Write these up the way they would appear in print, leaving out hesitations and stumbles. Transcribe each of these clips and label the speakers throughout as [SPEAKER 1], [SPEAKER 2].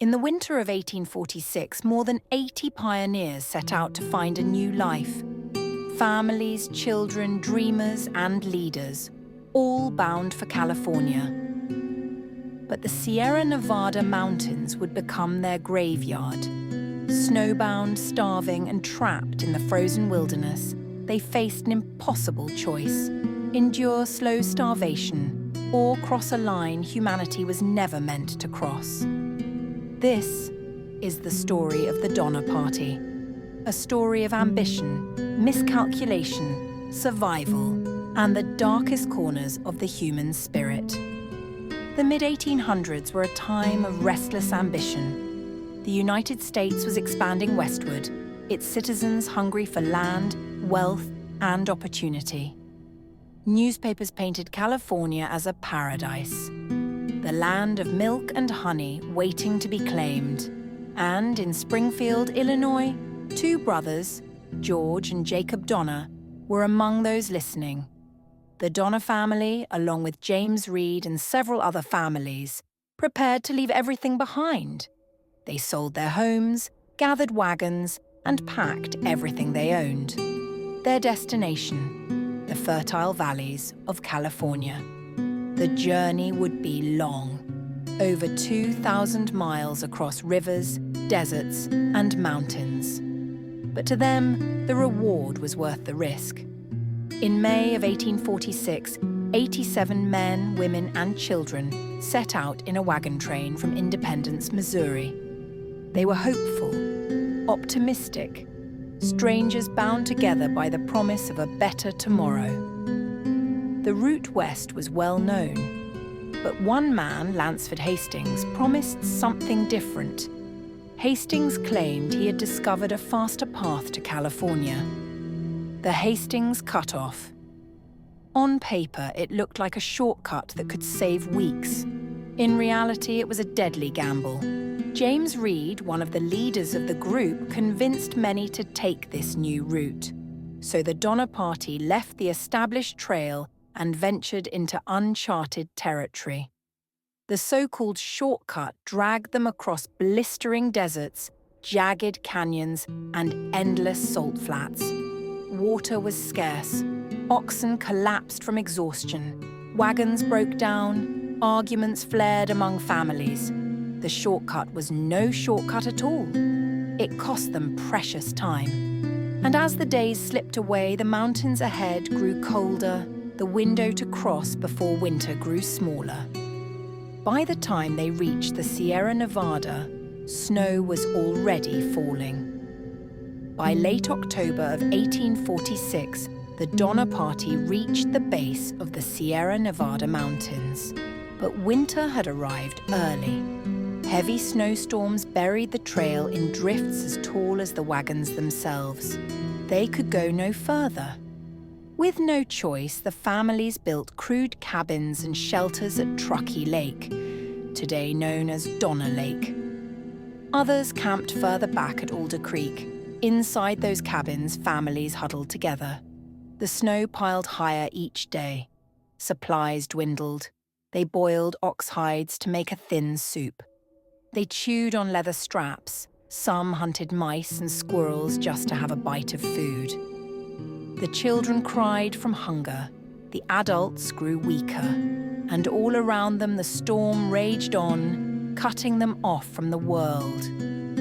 [SPEAKER 1] In the winter of 1846, more than 80 pioneers set out to find a new life. Families, children, dreamers, and leaders, all bound for California. But the Sierra Nevada mountains would become their graveyard. Snowbound, starving, and trapped in the frozen wilderness, they faced an impossible choice: endure slow starvation or cross a line humanity was never meant to cross. This is the story of the Donner Party, a story of ambition, miscalculation, survival, and the darkest corners of the human spirit. The mid-1800s were a time of restless ambition. The United States was expanding westward, its citizens hungry for land, wealth, and opportunity. Newspapers painted California as a paradise, the land of milk and honey waiting to be claimed. And in Springfield, Illinois, two brothers, George and Jacob Donner, were among those listening. The Donner family, along with James Reed and several other families, prepared to leave everything behind. They sold their homes, gathered wagons, and packed everything they owned. Their destination, the fertile valleys of California. The journey would be long, over 2,000 miles across rivers, deserts, and mountains. But to them, the reward was worth the risk. In May of 1846, 87 men, women, and children set out in a wagon train from Independence, Missouri. They were hopeful, optimistic, strangers bound together by the promise of a better tomorrow. The route west was well known, but one man, Lansford Hastings, promised something different. Hastings claimed he had discovered a faster path to California. The Hastings Cutoff. On paper, it looked like a shortcut that could save weeks. In reality, it was a deadly gamble. James Reed, one of the leaders of the group, convinced many to take this new route. So the Donner Party left the established trail and ventured into uncharted territory. The so-called shortcut dragged them across blistering deserts, jagged canyons, and endless salt flats. Water was scarce. Oxen collapsed from exhaustion. Wagons broke down. Arguments flared among families. The shortcut was no shortcut at all. It cost them precious time. And as the days slipped away, the mountains ahead grew colder, the window to cross before winter grew smaller. By the time they reached the Sierra Nevada, snow was already falling. By late October of 1846, the Donner Party reached the base of the Sierra Nevada mountains. But winter had arrived early. Heavy snowstorms buried the trail in drifts as tall as the wagons themselves. They could go no further. With no choice, the families built crude cabins and shelters at Truckee Lake, today known as Donner Lake. Others camped further back at Alder Creek. Inside those cabins, families huddled together. The snow piled higher each day. Supplies dwindled. They boiled ox hides to make a thin soup. They chewed on leather straps. Some hunted mice and squirrels just to have a bite of food. The children cried from hunger. The adults grew weaker. And all around them the storm raged on, cutting them off from the world.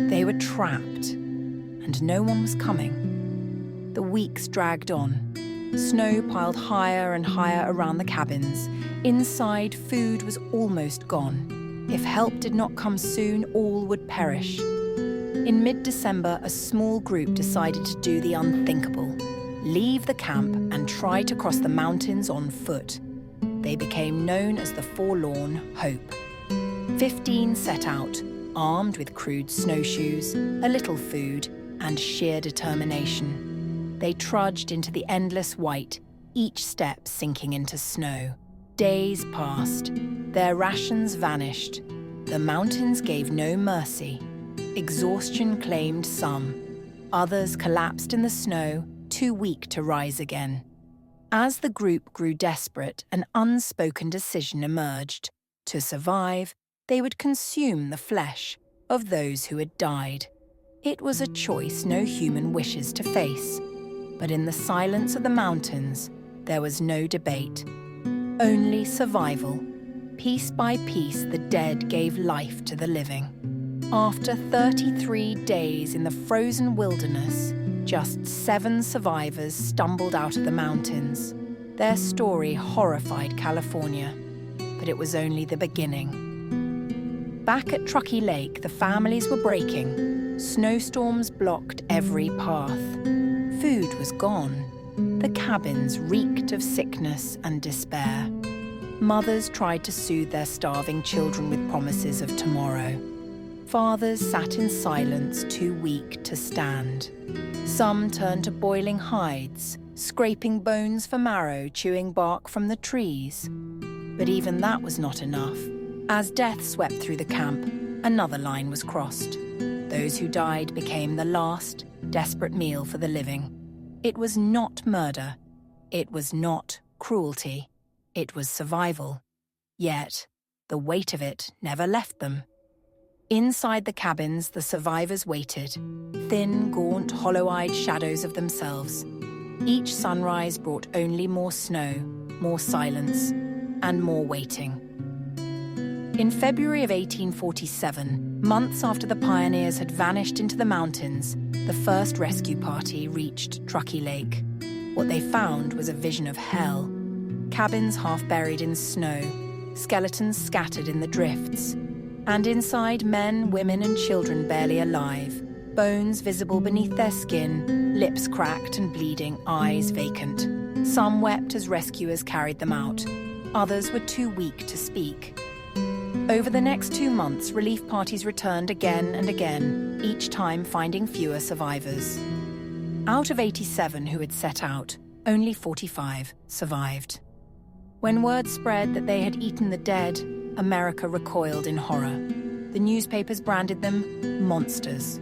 [SPEAKER 1] They were trapped, and no one was coming. The weeks dragged on. Snow piled higher and higher around the cabins. Inside, food was almost gone. If help did not come soon, all would perish. In mid-December, a small group decided to do the unthinkable: leave the camp and try to cross the mountains on foot. They became known as the Forlorn Hope. 15 set out, armed with crude snowshoes, a little food, and sheer determination. They trudged into the endless white, each step sinking into snow. Days passed. Their rations vanished. The mountains gave no mercy. Exhaustion claimed some. Others collapsed in the snow, too weak to rise again. As the group grew desperate, an unspoken decision emerged. To survive, they would consume the flesh, of those who had died. It was a choice no human wishes to face. But in the silence of the mountains, there was no debate. Only survival. Piece by piece, the dead gave life to the living. After 33 days in the frozen wilderness, just 7 survivors stumbled out of the mountains. Their story horrified California, but it was only the beginning. Back at Truckee Lake, the families were breaking. Snowstorms blocked every path. Food was gone. The cabins reeked of sickness and despair. Mothers tried to soothe their starving children with promises of tomorrow. Fathers sat in silence, too weak to stand. Some turned to boiling hides, scraping bones for marrow, chewing bark from the trees. But even that was not enough. As death swept through the camp, another line was crossed. Those who died became the last, desperate meal for the living. It was not murder. It was not cruelty. It was survival. Yet, the weight of it never left them. Inside the cabins, the survivors waited, thin, gaunt, hollow-eyed shadows of themselves. Each sunrise brought only more snow, more silence, and more waiting. In February of 1847, months after the pioneers had vanished into the mountains, the first rescue party reached Truckee Lake. What they found was a vision of hell. Cabins half buried in snow, skeletons scattered in the drifts. And inside, men, women, and children barely alive, bones visible beneath their skin, lips cracked and bleeding, eyes vacant. Some wept as rescuers carried them out. Others were too weak to speak. Over the next 2 months, relief parties returned again and again, each time finding fewer survivors. Out of 87 who had set out, only 45 survived. When word spread that they had eaten the dead, America recoiled in horror. The newspapers branded them monsters.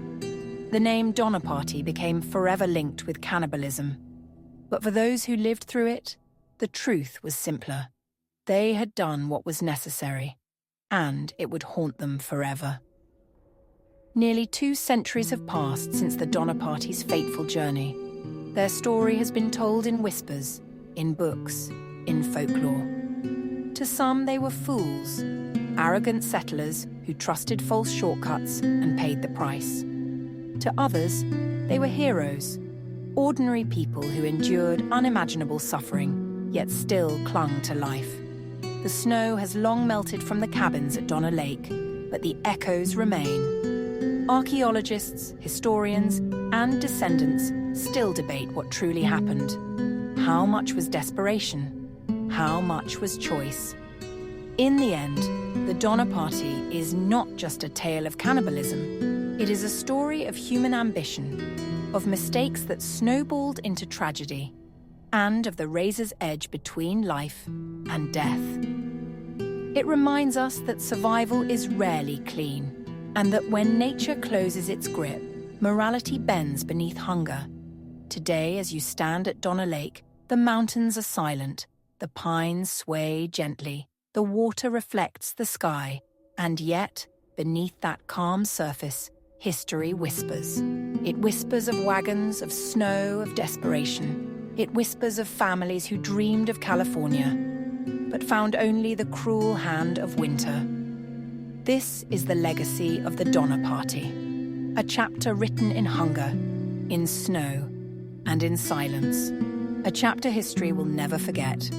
[SPEAKER 1] The name Donner Party became forever linked with cannibalism. But for those who lived through it, the truth was simpler. They had done what was necessary, and it would haunt them forever. Nearly 2 centuries have passed since the Donner Party's fateful journey. Their story has been told in whispers, in books, in folklore. To some, they were fools, arrogant settlers who trusted false shortcuts and paid the price. To others, they were heroes, ordinary people who endured unimaginable suffering, yet still clung to life. The snow has long melted from the cabins at Donner Lake, but the echoes remain. Archaeologists, historians, and descendants still debate what truly happened. How much was desperation? How much was choice? In the end, the Donner Party is not just a tale of cannibalism. It is a story of human ambition, of mistakes that snowballed into tragedy, and of the razor's edge between life and death. It reminds us that survival is rarely clean, and that when nature closes its grip, morality bends beneath hunger. Today, as you stand at Donner Lake, the mountains are silent. The pines sway gently, the water reflects the sky, and yet, beneath that calm surface, history whispers. It whispers of wagons, of snow, of desperation. It whispers of families who dreamed of California, but found only the cruel hand of winter. This is the legacy of the Donner Party, a chapter written in hunger, in snow, and in silence. A chapter history will never forget.